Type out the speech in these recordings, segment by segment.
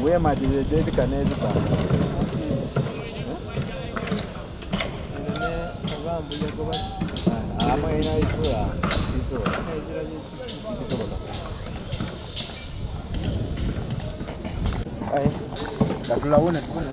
we majije dedi kanezi ba abambuye ko bati ama ina isura ezira n'ikitobola ai katula wona tukona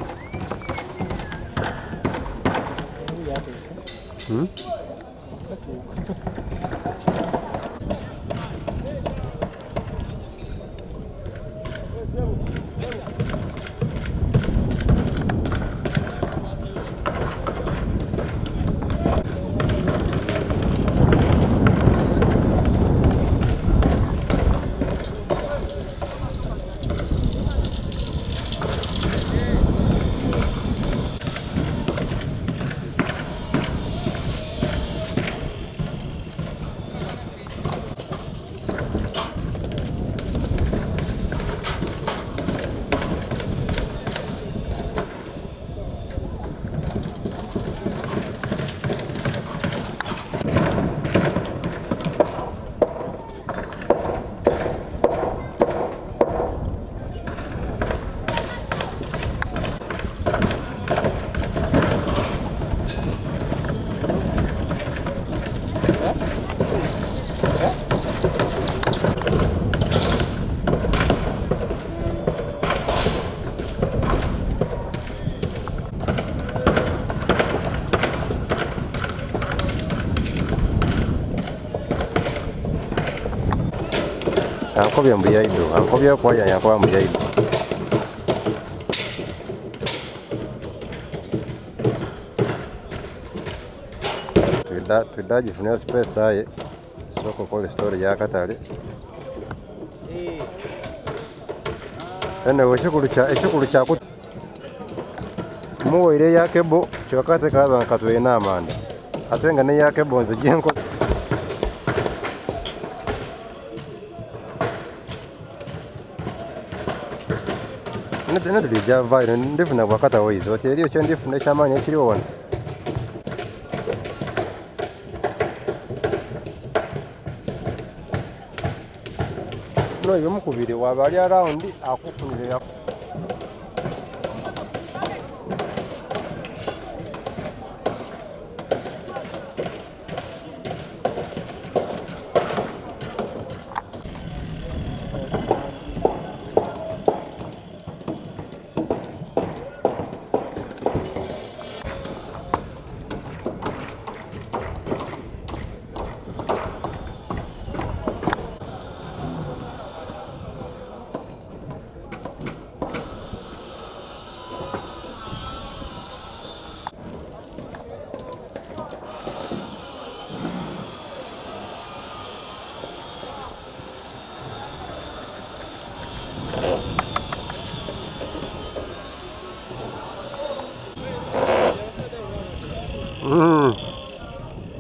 Ankobya mbuyaido, ankobya kwaya yankoba mbuyaido. Tudagifunira space aye soko kola story ya katale. Ene ekikulu kya muwaire ya kebo kyokate kaza katwe n'amanda. Ate nga ne ya kebo nze gyenko Nende javaire ndifuna bwakata oizo ati eriyo kyo ndifuna ekyamaanyi ekiriwo wano. No yomukubiri waba ali around akufunire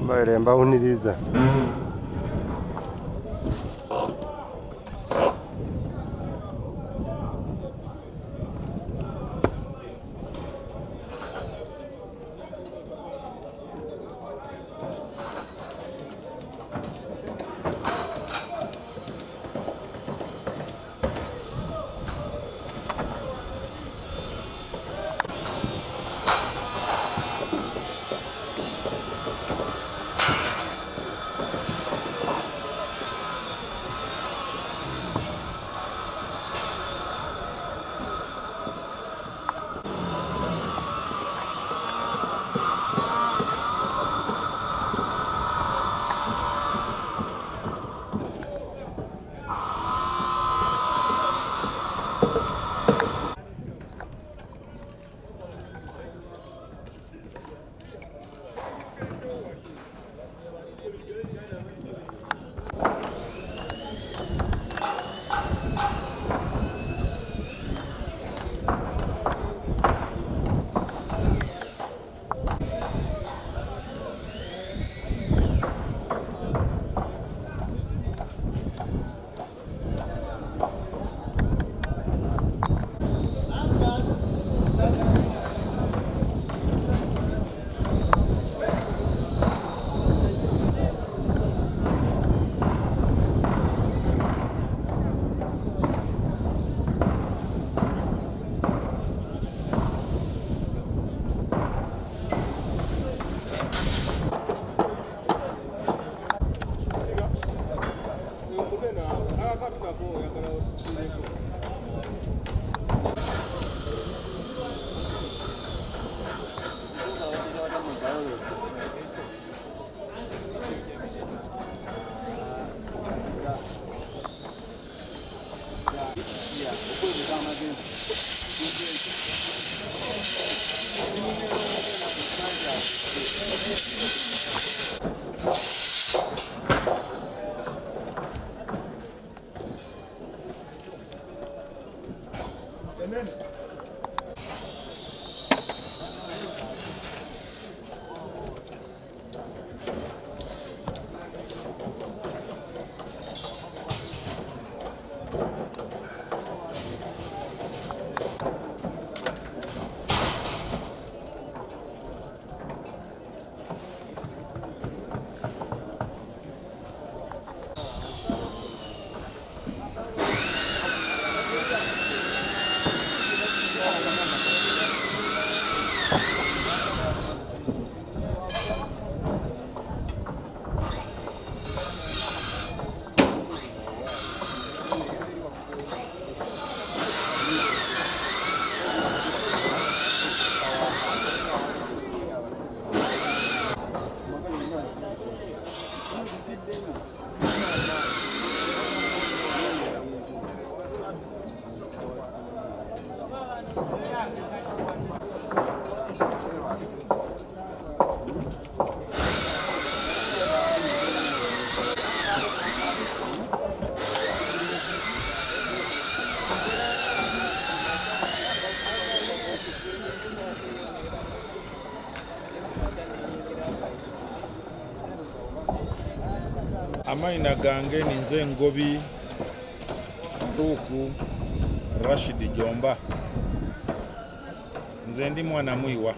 mbaire mbawuniriza. Amaina gange ninze Ngobi Faruku Rashid Jomba. Nze ndi mwana mwiwa.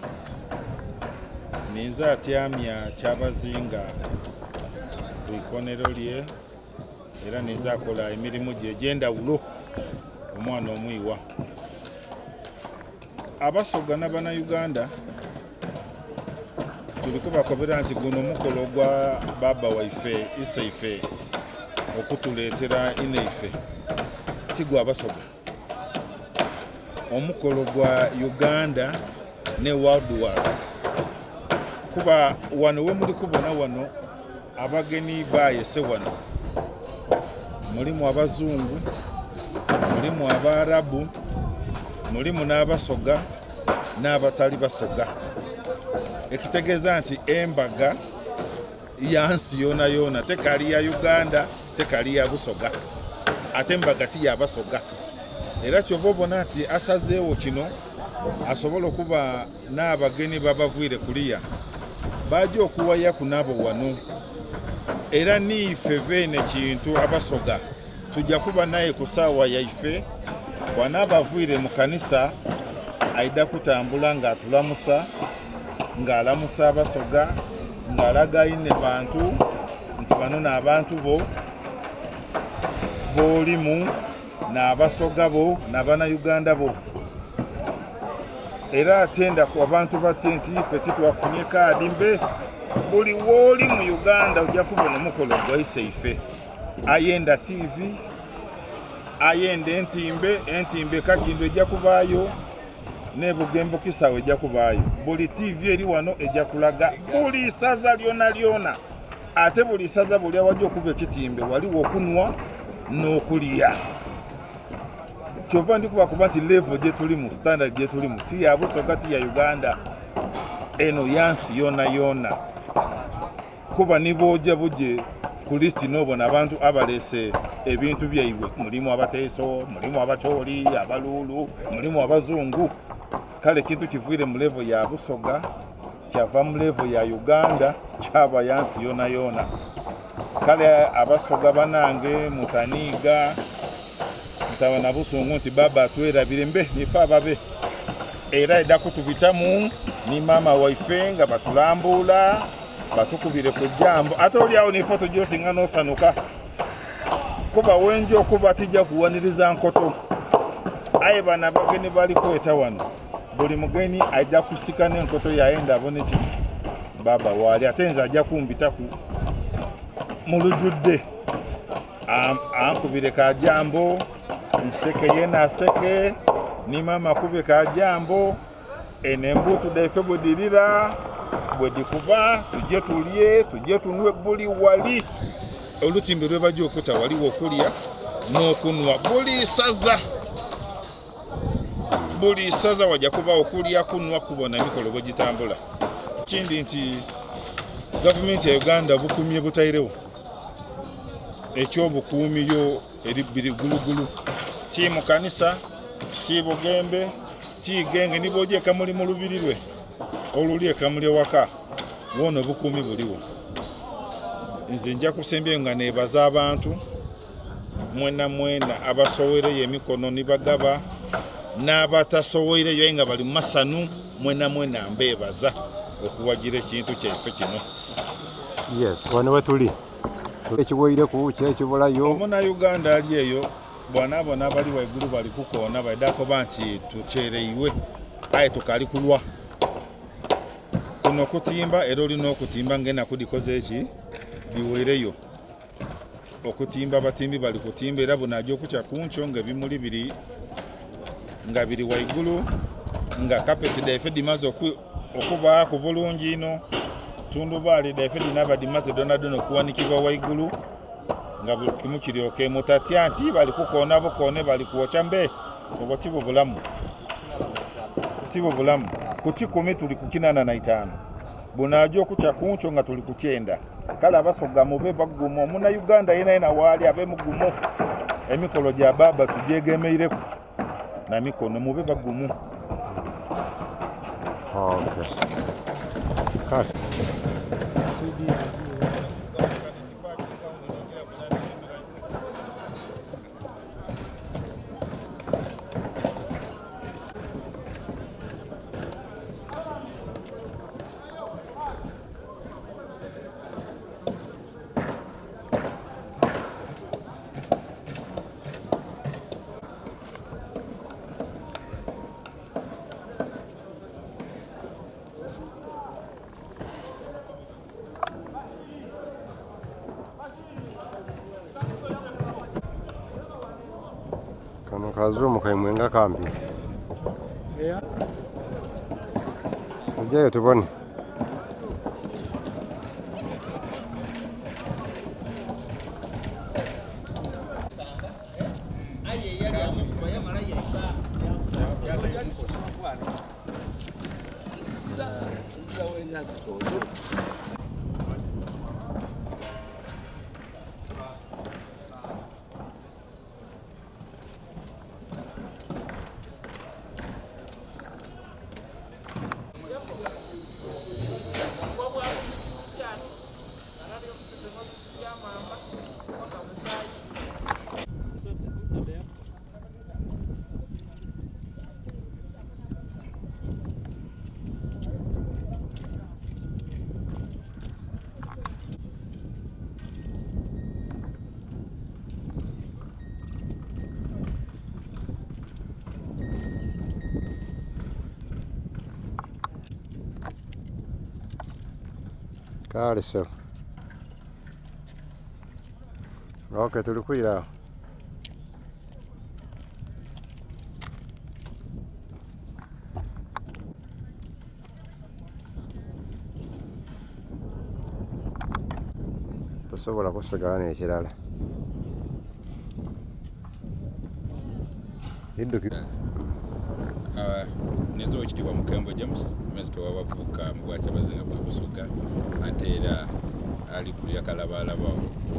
Ninza atyamya Kyabazinga ku ikonero lye era ninza akola emirimu gye egy'endawulo omwana omwiwa. Abasoga n'Abannayuganda tuliko bakobera nti guno omukolo gwa baba waife isaife okutuleetera inaife tigwa Abasoga. Omukolo gwa Uganda ne World War. Kuba wano we muli kubona wano abageni bayese wano. Mulimu Abazungu, mulimu Abarabu, mulimu n'Abasoga n'abatali Basoga. Ekitegeeza nti embaga yansi yona yona tekali ya Uganda tekali ya Busoga ate embaga ti ya Basoga. Era kyova obona nti asazeewo kino asobola okuba n'abageni babavuire kuliya bajja okuwaya ku nabo wano. Era niife beene kintu Abasoga tujja kuba naye ku ssaawa yaife bw'anaabavuire mu kanisa aida kutambula ng'atulamusa ng'alamusa Abasoga ng'alaga ine bantu nti bano n'abantu bo b'olimu n'Abasoga bo n'Abannayuganda bo. Era atenda ku abantu batye nti ife titwafunye kaadi mbe buli w'oli mu Uganda ojja kubona omukolo gwayise ife. Ayenda TV, ayenda entimbe Kagindo ejja kubaayo ne Bugembo Kisawe ejja kubaayo. Buli TV eri wano ejja kulaga buli saza lyona. Ate buli saza buli awajja okuba ekitimbe waliwo okunwa n'okulya. Kyova ndi kuba nti level gye tulimu, standard gye tulimu ti ya Busoga ti ya Uganda. Eno yansi yona. Kuba nibojja buje ku listi n'obona abantu abaleese ebintu byaibwe. Mulimu Abateeso, mulimu Abacholi, Abaluulu, mulimu Abazungu. Kale kintu kivuire mu level ya Busoga kyava mu level ya Uganda kyaba yansi yona. Kale Abasoga banange mutaniiga mutawana Busungu nti baba atwerabire mbe nifa ababe. Era edda kutubitamu ni mama waife nga batulambula batukubire ku jambo ate oliawo nifoto gyosinga n'osanuka. Kuba wenjo okuba tijja kuwaniriza nkoto. Aye bana bageni bali kweta wano buli mugeni ajja kusika n'enkoto yayenda abone ki baba wali ate nze ajja kumbitaku mu lujjudde ankubire kajambo nseke yena aseke ni mama kube kajambo enembutu daife bwedirira bwedikuba tujje tulye tujje tunwe buli wali olutimbe lwe bajja okuta waliwo okulya n'okunwa buli saza wajja kuba okulya kunwa kubona emikolo bwe gitambula. Kindi nti gavumenti ya Uganda bukumye butairewo ekyobukuumi yo eribiri gulugulu ti mu kanisa ti bugembe ti genge niboje kamuli mu lubiri lwe oluli ekamuli waka wono bukuumi buliwo. Nze nja kusembye nga nebaza abantu mwena abasowereyo emikono nibagaba n'abatasowereyo nga bali masanu mwena mbebaza okuwagira ekintu kyaife kino. Yes, wano wetuli ekiwoire ku kyekibulayo omuna Uganda ali eyo bwana bali waigulu bali kukoona baidako banti tuchereiwe aye tukali kulwa kuno kutimba era olina okutimba ngena kudikoze eki biwereyo okutimba batimbi bali kutimba era bunajo okucha kuncho nga bimuli biri nga biri waigulu nga kapeti daife dimaze okuba ku bulungi ino tundubali daife dinaba dimaze donadono kuwanikibwa waigulu nga buli kimu kiryoke mutatya nti bali kukoona bukoone bali kuwocha mbe obwo tibo bulamu ku 10 tuli ku 45 bunajo okucha kuncho nga tuli ku 9 kala abasoga mube bagumo omuna Uganda yena wali abe mugumo emikolo gya baba tujegemeireku na mikono mube bagumu. Okay. Kati. Kano kazumu kaimwenga kambi. Yeah. Ujayo tubone. Kale so. Okay, tulikwira. Tosobola kusigala n'ekirala. Nezo ekitibwa Mukembo James Mr. w'abavubuka mu bwa Kyabazinga bwa Busuga ate era ali kulya kalabalaba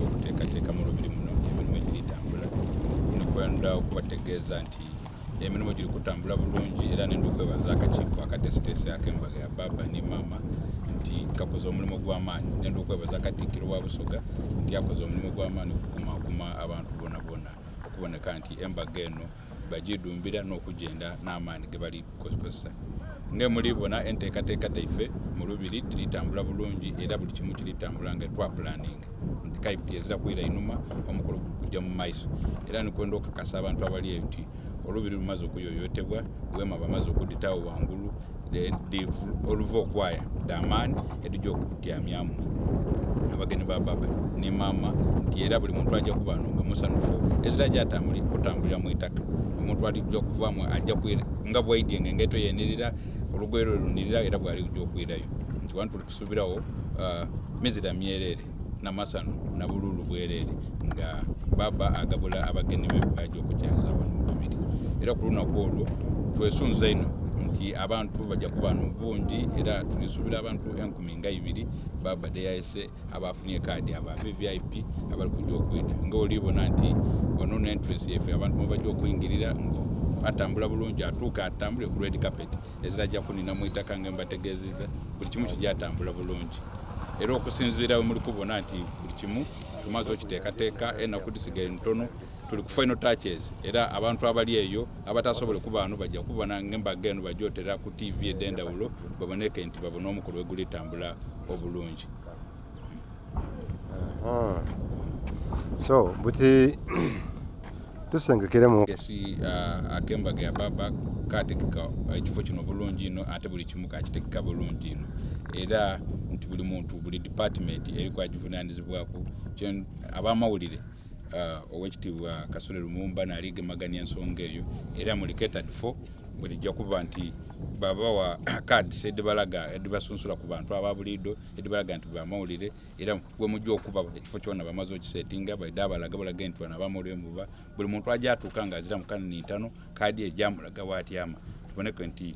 okuteekateeka mu lubiri muno emirimu egiri tambula nikwenda okubategeeza nti emirimu giri kutambula bulungi era nenda okwebaza akakiiko akatesitesi ak'embaga ya baba ne mama nti kakoze omulimu gw'amaanyi nenda okwebaza Katikkiro wa Busoga nti akoze omulimu gw'amaanyi okukumaakuma abantu bonna okuboneka nti embaga eno bagidumbira n'okugenda n'amaanyi ge bali kukozesa ngemuli bona enteekateeka daife mu lubiri diritambula bulungi era buli kimu kiritambula nga twa planning nti kaipiti ezira kwira inuma omukolo kujja mu maiso era nikwenda okakasa abantu abali eyo nti olubiri lumaze okuyoyotebwa wema bamaze okuditawo wangulu oluva okwaya damaani edijja okukutyamyamu abagenyi ba baba ne maama nti era buli muntu ajja kuba nga musanufu ezira kutambulira mu itaka omuntu alijja okuvaamu ajja nga bwaidye engeto yenirira olugoye lunirira era bwali ujja okwirayo nti wanu tuli kusubirawo mizira myerere namasano na bululu bwerere nga baba agabula abagenyi be bajja okukyaza wano mu lubiri era ku lunaku olwo twesunza ino nti abantu bajja kuba bungi era tulisubira abantu 12,000 baba deyayise abafunye kaadi aba VVIP abali kujja okwida nga olibona nti wano ne entrance yefe abantu mubajja okuyingirira ngo atambula bulungi atuuka atambule ku red carpet ezajja kunina mu itaka nga mbategeezeza buli kimu kijja atambula bulungi era okusinziira muli kubona nti buli kimu tumaze okiteekateeka enaku disigaire ntono tuli ku final touches era abantu abali eyo abatasobole kuba wano bajja kubona ng'embaga eno bajyotera ku TV ed'endawulo baboneke nti babona omukolo wegulitambula obulungi. So buti tusengekere gesi akembaga ya baba katekeka ekifo kino bulungi ino ate buli kimu kakitekeka bulungi ino era nti buli muntu buli department eri kwagivunaanyizibwako abamawulire owekitiibwa Kasule Lumumba n'aligemaganya ensonga eyo era muli catered for bulijja kuba nti babawa cards edibalaga edibasunsula ku bantu ababulido edibalaga nti bamawulire era bwe mujja okuba ekifo kyonna bamaze okisetinga baida abalaga balaga nti bana bamawulire muba buli muntu ajja atuuka nga azira mu kanini ntano kaadi ejamulaga bw'atyama tuboneke nti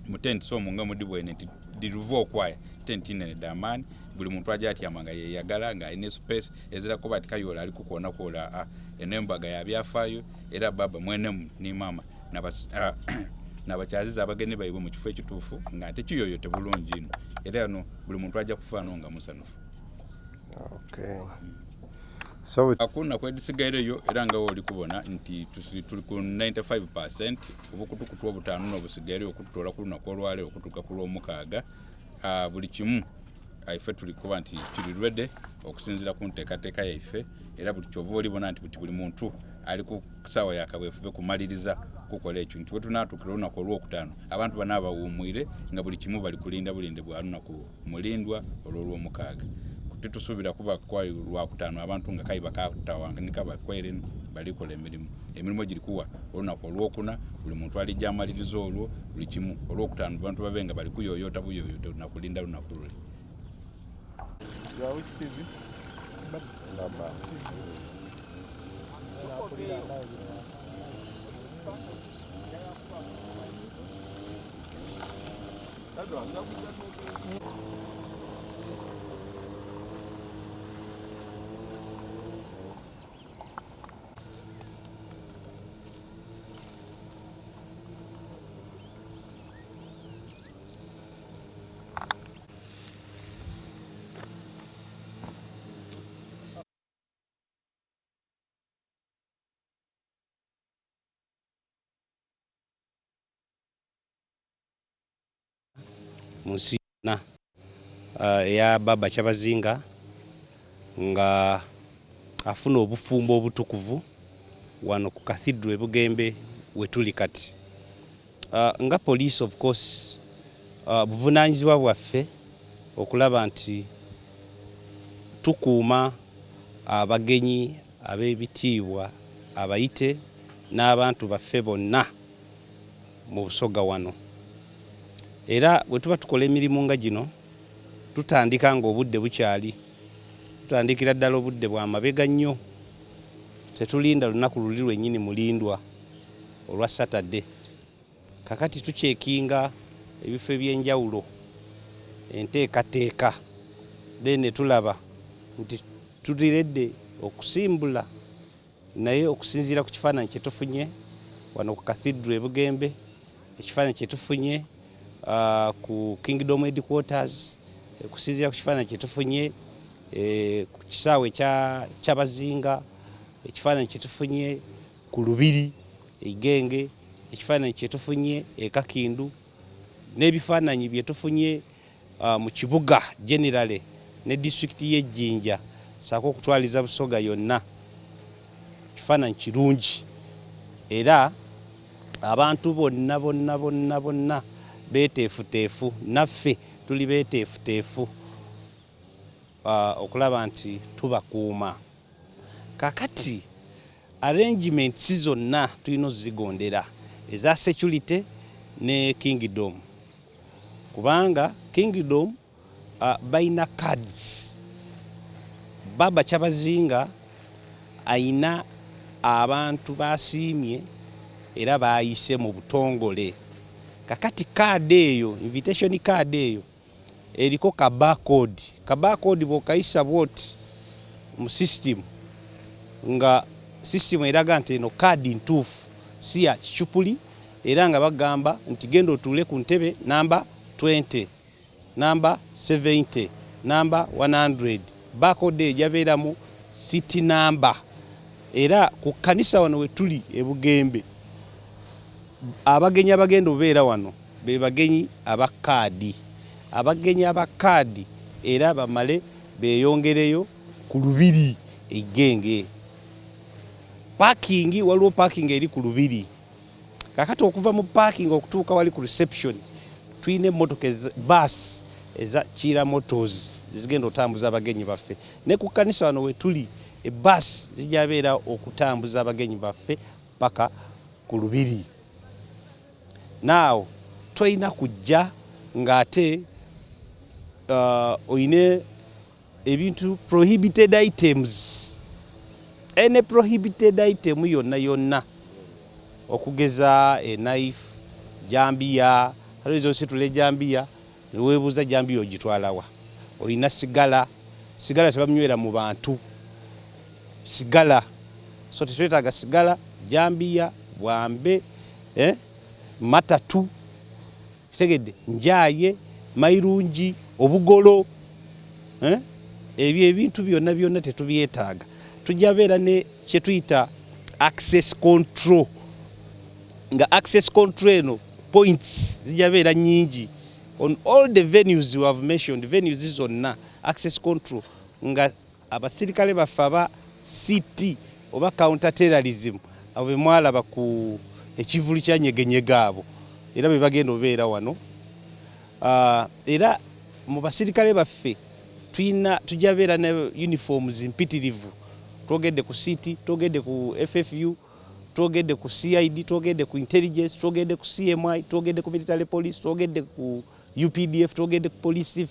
mutendi so munga mudibwene nti diruvo kwaya tenti nene damani buli muntu ajja atyama nga yeyagala nga ine space ezira ko batika yola ali kukoona kola enembaga ya byafaayo era baba mwene ni mama n'abakyaziza abagenyi baibwe mu kifo ekituufu nga ate kiyoyote bulungi ino era no buli muntu ajja kufaano nga musanufu. Okay. So akuna kwedisigaire era nga oli kubona nti tuli ku 95% obukutukutu obutaano n'obusigaire okututola ku lunaku olwaleero okutuuka ku lw'omukaaga buli kimu ife tuli kuba nti kiri ready okusinziira ku nteekateeka yaife era buli kyova olibona nti buli muntu ali ku kusaawa yakabwefuge kumaliriza kukola ekyo nti wetunaatuukira olunaku olwokutaano abantu bana bawuumwire nga buli kimu bali kulinda bulinde bwa lunaku mulindwa olw'olwomukaaga tusuubira kuba kwa lwakutaano abantu nga kayi bakatawanika bakwere balikola emirimu giri kuwa olunaku olwokuna buli muntu alijja amaliriza olwo buli kimu olwokutaano abantu babenga bali kuyoyota buyoyota nakulinda lunaku luli. Munsi yonna eya baba Kyabazinga nga afuna obufumbo obutukuvu wano ku Cathedral Bugembe wetuli kati. Nga police of course buvunaanyizibwa bwaffe okulaba nti tukuuma abagenyi ab'ebitiibwa abayite n'abantu baffe bonna mu Busoga wano. Era bwe tuba tukola emirimu nga gino tutandika nga obudde bukyali, tutandikira ddala obudde bwa mabega nnyo, tetulinda lunaku luli lwennyini mulindwa olwa Saturday. Kakati tucekinga ebifo eby'enjawulo enteekateeka then tulaba nti tuliredde okusimbula naye okusinziira ku kifaananyi kye tufunye wano ku Cathedral Bugembe, ekifaananyi kye tufunye ku Kingdom Headquarters, kusinziira ku kifaananyi kye tufunye ku kisaawe kya Kyabazinga, ekifaananyi kye tufunye ku Lubiri Igenge, ekifaananyi kye tufunye Kakindu, n'ebifaananyi bye tufunye mu kibuga generally ne district y'Ejjinja saako okutwaliza Busoga yonna, kifaananyi kirungi era abantu bonna beeteefuteefu, naffe tuli beeteefuteefu okulaba nti tubakuuma. Kakati arrangements zonna tulina ozigondera eza security ne Kingdom, kubanga Kingdom baina cards. Baba Kyabazinga aina abantu basiimye era bayise mu butongole. Kakati card eyo, invitation card eyo eriko ka barcode. Ka barcode bw'okayisa bwoti mu system nga system eraga nti eno kaadi ntuufu si ya kicupuli, era nga bagamba nti genda otuule ku ntebe namba 20, namba 70, namba 100. Barcode ejabeeramu city number. Era ku kanisa wano we tuli e Bugembe, abagenyi abagenda obeera wano be bagenyi abakaadi. Abagenyi abakaadi era bamale beyongereyo ku lubiri egenge. Parking, waliwo parking eri ku lubiri. Kakati okuva mu parking okutuuka wali ku reception tuyina emmotoka bus eza Kira Motors zigenda otambuza abagenyi baffe. Ne ku kanisa wano we tuli bus zijabeera okutambuza abagenyi baffe paka ku lubiri. Now toyina kujja ng'ate oyine ebintu prohibited items. Any prohibited item yonna okugeza a knife, jambiya, halizo situle jambiya, webuza jambiya ogitwalawa. Oyina sigala tebamnywera mu bantu. Sigala. So tetwetaaga sigala, jambiya, bwambe, matatu, tegedde, njaye, mairungi, obugolo, ebyo ebintu byonna tetubyetaaga. Tujabeera ne kye tuyita access control. Nga access control eno points zijabeera nyingi on all the venues we have mentioned. Venues zonna access control nga abasirikale baffe aba CT oba counter terrorism abo bemwalaba ku ekivulu kya nyegenyega abo era be bagenda obeera wano. Era mu basirikale baffe tujabeera ne uniforms mpitirivu. Twogedde ku CT, twogedde ku FFU, twogedde ku CID, twogedde ku intelligence, twogedde ku CMI, twogedde ku military police, twogedde ku UPDF, twogedde ku police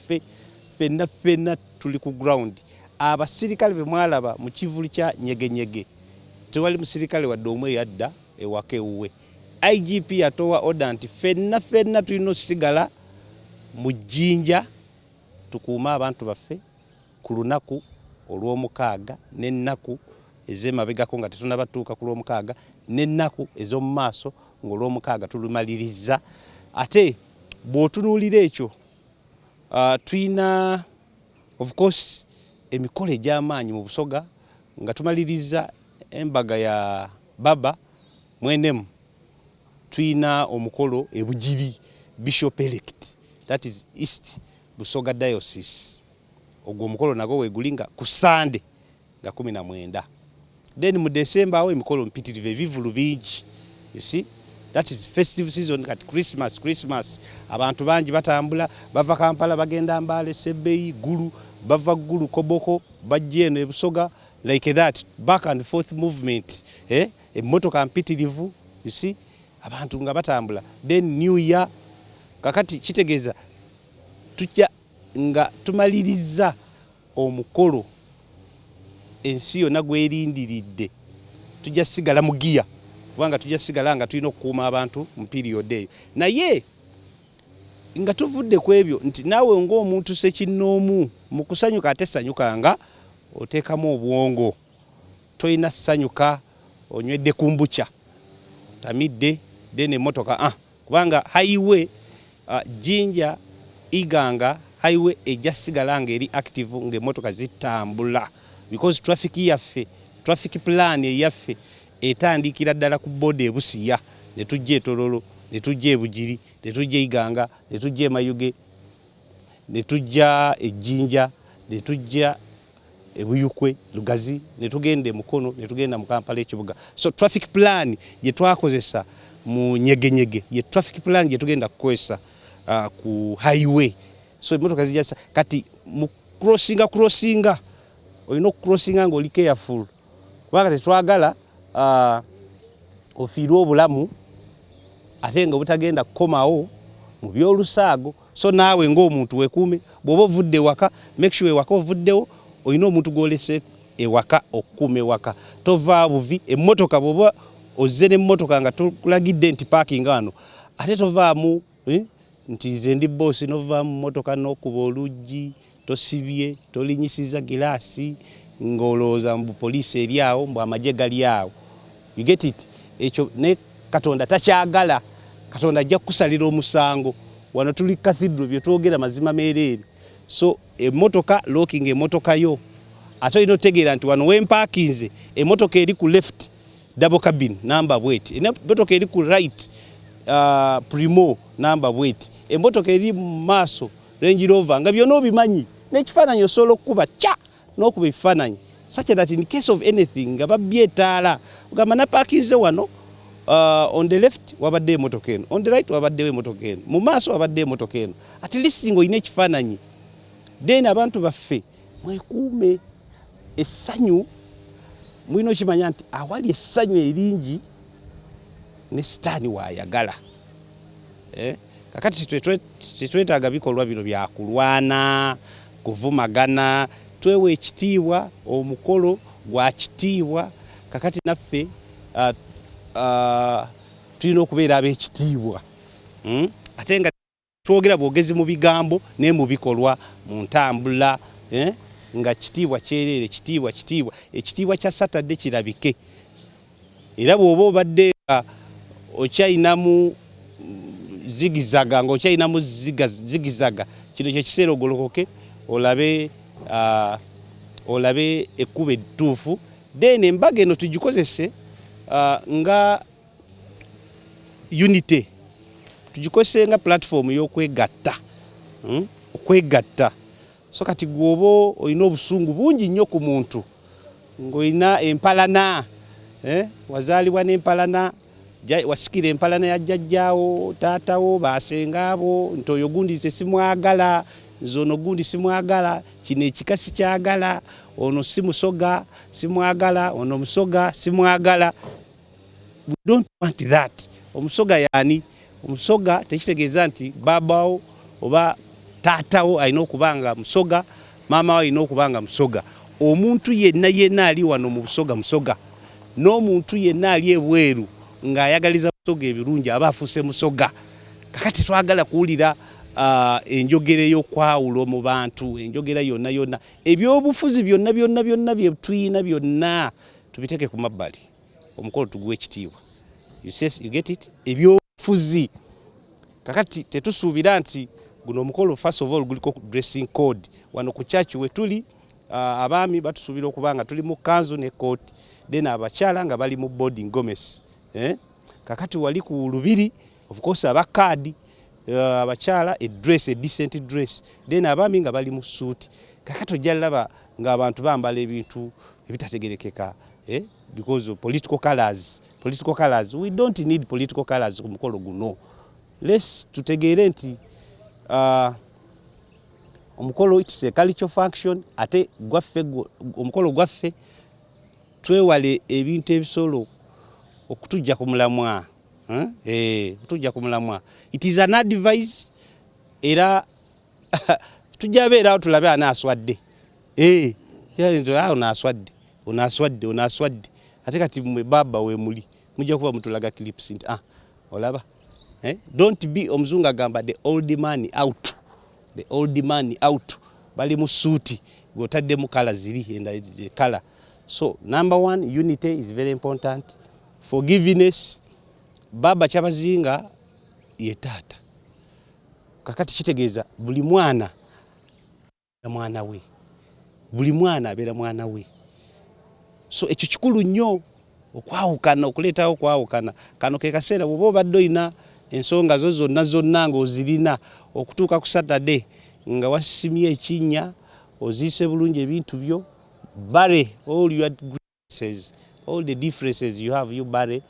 fenna tuli ku ground. Abasirikale be mwalaba mu kivuli kya nyegenyege tewali musirikale wadde omwe yadda ewaka ewuwe. IGP yatowa order nti fenna tulina osigala mu jjinja tukuuma abantu baffe ku lunaku olw'omukaaga n'ennaku ez'emabegako nga tetunabatuuka ku lw'omukaaga n'ennaku ez'omu maaso ng'olw'omukaaga tulumaliriza. Ate bw'otunuulira ekyo tuyina of course emikolo egy'amaanyi mu Busoga nga tumaliriza embaga ya Baba Mwenemu. Tuyina omukolo e Bugiri Bishop Elect, that is East Busoga Diocese. Ogwo omukolo nago wegulinga ku Sunday nga 19. Then mu December awo emikolo mpitirivu ebivulu bingi. You see, that is festive season at Christmas. Abantu bangi batambula bava Kampala bagenda Mbale, Sebbeyi, Gulu, bava Gulu Koboko bajja eno e Busoga, like that back and forth movement. Emmotoka mpitirivu, you see, abantu nga batambula. Then New Year, kakati kitegeeza tujja nga tumaliriza omukolo ensi yonna gwerindiridde tujja sigala mu giya, kubanga tujja sigala nga tulina okukuuma abantu mu period eyo. Naye nga tuvudde ku ebyo nti naawe ng'omuntu sekinnoomu mu kusanyuka ate sanyukanga oteekamu obwongo. Toyina sanyuka onywedde kumbucha tamidde then emmotoka kubanga highway Jinja Iganga highway ejja sigala nga eri active ng'emmotoka zitambula, because traffic plan eyaffe etandikira ddala ku boda e Busiya ne tujja e Tololo, ne tujja e Bugiri, ne tujja Iganga, ne tujja e Mayuge, ne tujja e Jinja, ne tujja e Buyukwe, Lugazi, ne tugenda e Mukono, ne tugenda mu Kampala ekibuga. So traffic plan ye twakozesa mu nyegenyege ye traffic plan ye tugenda kukozesa ku highway. So emmotoka zijja kati mu crossinga olina okucrossinga ng'oli careful kubanga tetwagala ofiirwe obulamu ate nga butagenda kukomawo mu byolusaago. So naawe ng'omuntu weekuume, bw'oba ovudde waka make sure ewaka ovuddewo olina omuntu gw'olese ewaka okukuuma ewaka. Tovaa buvi, emmotoka bw'oba ozze n'emmotoka nga tulagidde nti paakinga wano ate tovaamu nti nze ndi boosi novaamu mmotoka n'okuba oluggi tosibye tolinyisiza giraasi ng'olowooza mbu poliisi eri awo mbu amagye gali awo. You get it? Ekyo ne Katonda takyagala. Katonda ajja kukusalira omusango. Wano tuli cathedral bye twogera mazima meereere. So emmotoka looking emmotoka yo ate olina otegeera nti wano wempaakinze emmotoka eri ku left double cabin number bweti, emmotoka eri ku right primo number bweti, emmotoka eri mu maaso Range Rover nga byonna obimanyi n'ekifaananyi osobola okukuba kya n'okuba ebifaananyi such that in case of anything nga babbye etaala ogamba napaakinze wano on the left wabadde emmotoka eno, on the right wabaddewo emmotoka eno, mu maaso wabadde emmotoka eno, at least ng'olina ekifaananyi. Then abantu baffe mwekuume essanyu, mulina okimanya nti awali essanyu eringi ne sitaani waayagala. Kakati tetwetaaga bikolwa bino bya kulwana, kuvumagana, twewe ekitiibwa, omukolo gwa kitiibwa. Kakati naffe tulina okubeera ab'ekitiibwa. Ate nga twogera bwogezi mu bigambo ne mu bikolwa, mu ntambula, nga kitiibwa kyereere, ekitiibwa kya Saturday kirabike. Era bw'oba obadde okyayinamu zigizaga ng'okyayinamu zigizaga, kino kye kiseera ogolokoke olabe ekkuba ettuufu. Then embaga eno tugikozese nga unity, tugikozese nga platform y'okwegatta, okwegatta. So kati gwoba olina obusungu bungi nnyo ku muntu ng'olina empalana, wazaalibwa n'empalana, wasikira empalana ya jjajjaawo, taatawo, baasengaabo, nti oyo gundi nze simwagala, nze ono gundi simwagala, kino ekika sikyagala, ono si musoga simwagala, ono musoga simwagala. We don't want that. Omusoga yaani? Omusoga tekitegeeza nti baabaawo oba taatawo alina okubanga musoga, maama we alina okubanga musoga. Omuntu yenna ali wano mu busoga musoga, n'omuntu yenna ali ebweru ng'ayagaliza musoga ebirungi aba afuuse musoga. Kakati twagala kuwulira enjogera ey'okwawulo mu bantu, enjogera yonna. Ebyobufuzi byonna bye tuyina byonna tubiteeke ku mabbali, omukolo tuguwe ekitiibwa. You get it? Ebyobufuzi. Kakati tetusuubira nti guno omukolo first of all guliko dressing code. Wano ku church we tuli abaami batusuubira okuba nga tuli mu kanzu ne kooti, then abakyala nga bali mu boarding gomesi. Kakati wali ku lubiri of course abakaadi, abakyala a decent dress, then abaami nga bali mu suuti. Kakati ojja laba ng'abantu bambala ebintu ebitategerekeka, because of political colors. We don't need political colors ku mukolo guno. Let's tutegeere nti omukolo it's a cultural function, ate gwaffe omukolo gwaffe twewale ebintu ebisobola okutujja ku mulamwa. Okutujja ku mulamwa. It is an advice, era tujja beerawo tulabe anaaswadde. Onaaswadde. Ate kati mwe baba we muli mujja kuba mutulaga clips nti olaba. Don't be, omuzungu agamba the old man out. The old man out. Bali mu suuti gwotaddemu kala ziri enda kala. So number one, unity is very important. Forgiveness. Baba Kyabazinga ye taata. Kakati kitegeeza buli mwana we. Buli mwana abeera mwana we. So ekyo kikulu nnyo okwawukana, okuleetawo okwawukana. Kano ke kaseera bw'oba obadde olina ensonga zo zonna ng'ozirina okutuuka ku Saturday nga wasimye ekinnya, oziise bulungi ebintu byo, bury all your differences, all the differences you have, you bury,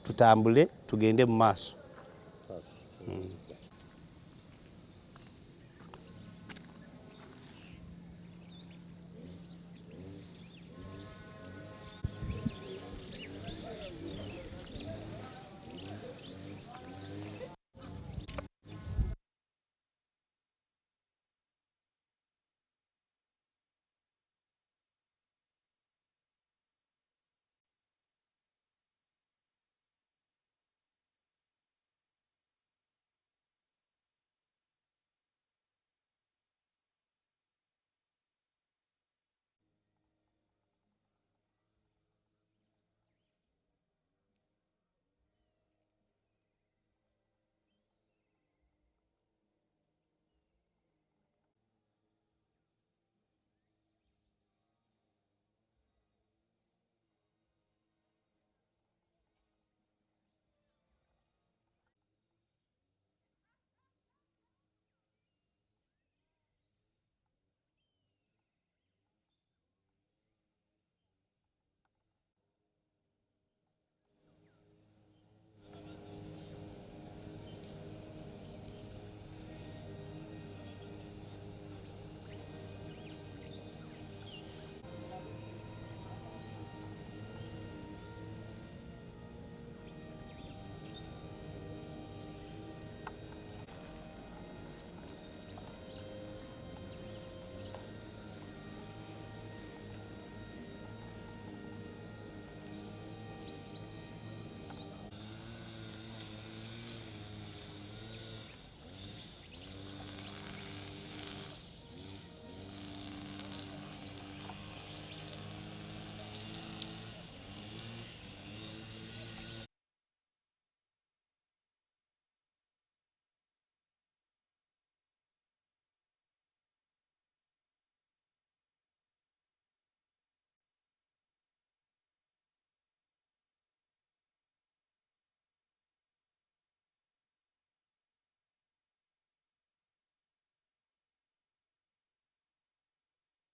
tutambule tugende mu maaso.